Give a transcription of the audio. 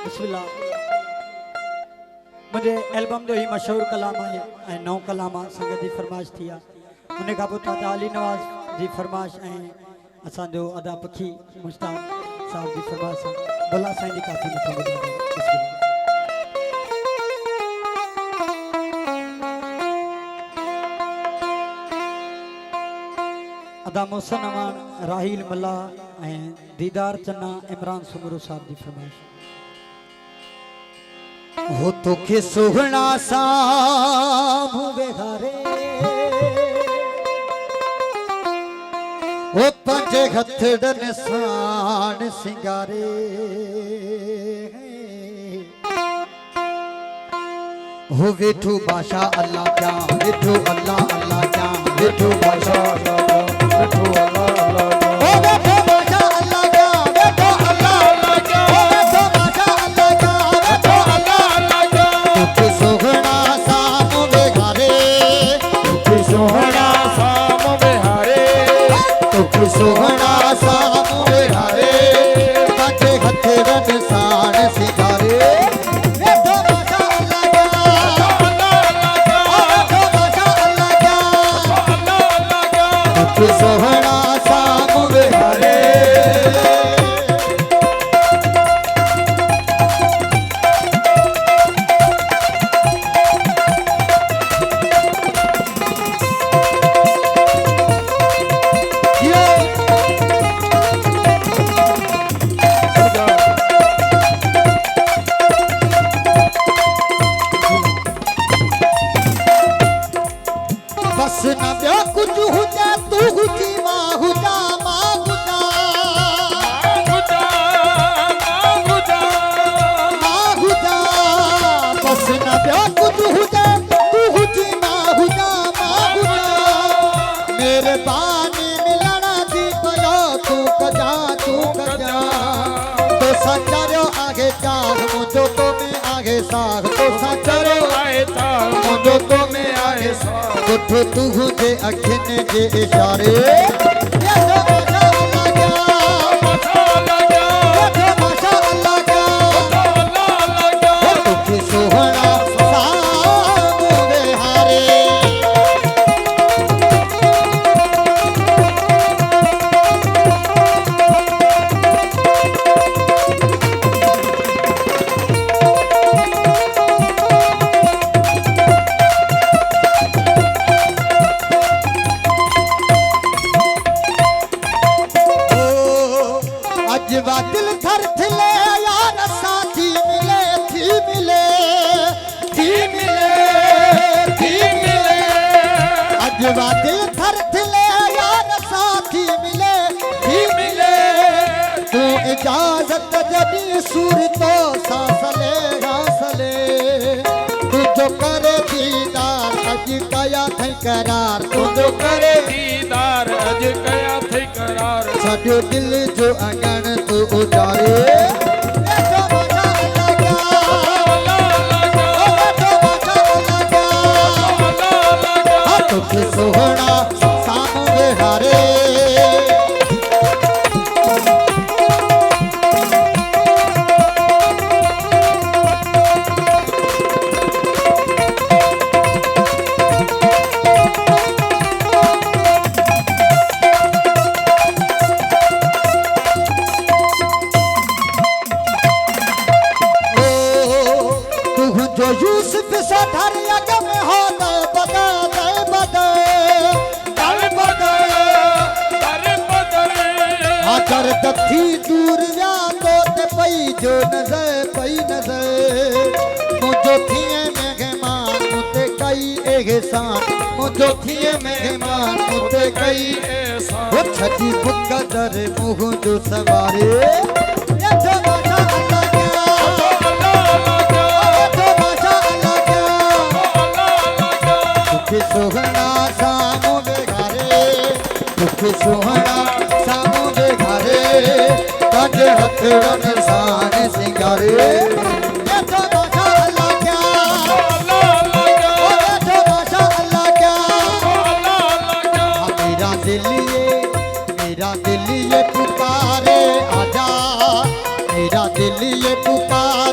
बिस्मिल्लाह मुझे एल्बम जो ही मशहूर कलाम है ऐं 9 कलाम संगत जी फरमाइश थी आहे उन खां पोइ ताता अली नवाज़ जी फरमाइश ऐं असांजो अदा पखी मुश्ताक साहब जी फरमाइश सां बुला साईं जी काफ़ी मथां ॿुधाईंदा। बिस्मिल्लाह अदा मोहसन अमान राहील मल्ला ऐं दीदार चन्ना इमरान सुमरू साहब जी फरमाइश। हो तो के सोहना सामू बेहारे ओ पंजे हथड़न साण सिंगारे हो वेठू बादशाह अल्लाह क्या वेठू अल्लाह अल्लाह क्या वेठू बादशाह वेठू अल्लाह अल्लाह सोहना सामू बेहारे पंजे हथड़न साण सिंगारे वेठो बादशाह अल्लाह क्या वेठो बादशाह अल्लाह क्या सोहना सामू बेहारे बस न ॿियो कुझु हुजे तूं हुजी मां हुजा मां हुजा मां हुजा बस न ॿियो कुझु हुजे तूं हुजी मां हुजा मां हुजा मेहरबानी मिलण जी कयो तूं कजा तो सचरियो आहे चाह मुंहिंजो तो में आहे साग तो सचरियो आहे चाह मुंहिंजो तो में आहे साग उठ तू हुजे अखियुनि जे इशारे सोहना सामू बेहारे अजवा दिल थर थिले यार साथी मिले थी मिले थी मिले थी मिले अजवा दिल थर थिले यार साथी मिले थी मिले तू इजाजत जदी सूर तो सासले गासले तू जो करे दीदार अज कया थई करार तू जो करे दीदार अज कया थई करार सॼो दिल जो अंगण तू उजारे वेठो बादशाह अल्लाह क्या वेठो बादशाह अल्लाह क्या तोखे सोहना सामू बेहारे जो यूसुफ से धर अग में हो दे बदे अगर दथी दूर व्या तो ते पई जो नजर मुझो थिए मेहमान मुते कई एहसान मुझो थिए मेहमान मुते कई एहसान वो छठी बुक दर मुंह जो सवारे वेठो बादशाह अल्लाह क्या सोहना सामू बेहारे तुखे सोहना सामू बेहारे पंजे हथड़न साण सिंगारे वेठो बादशाह अल्लाह क्या वेठो बादशाह अल्लाह क्या मेरा दिल ये पुकारे आजा मेरा दिल ये पुकारे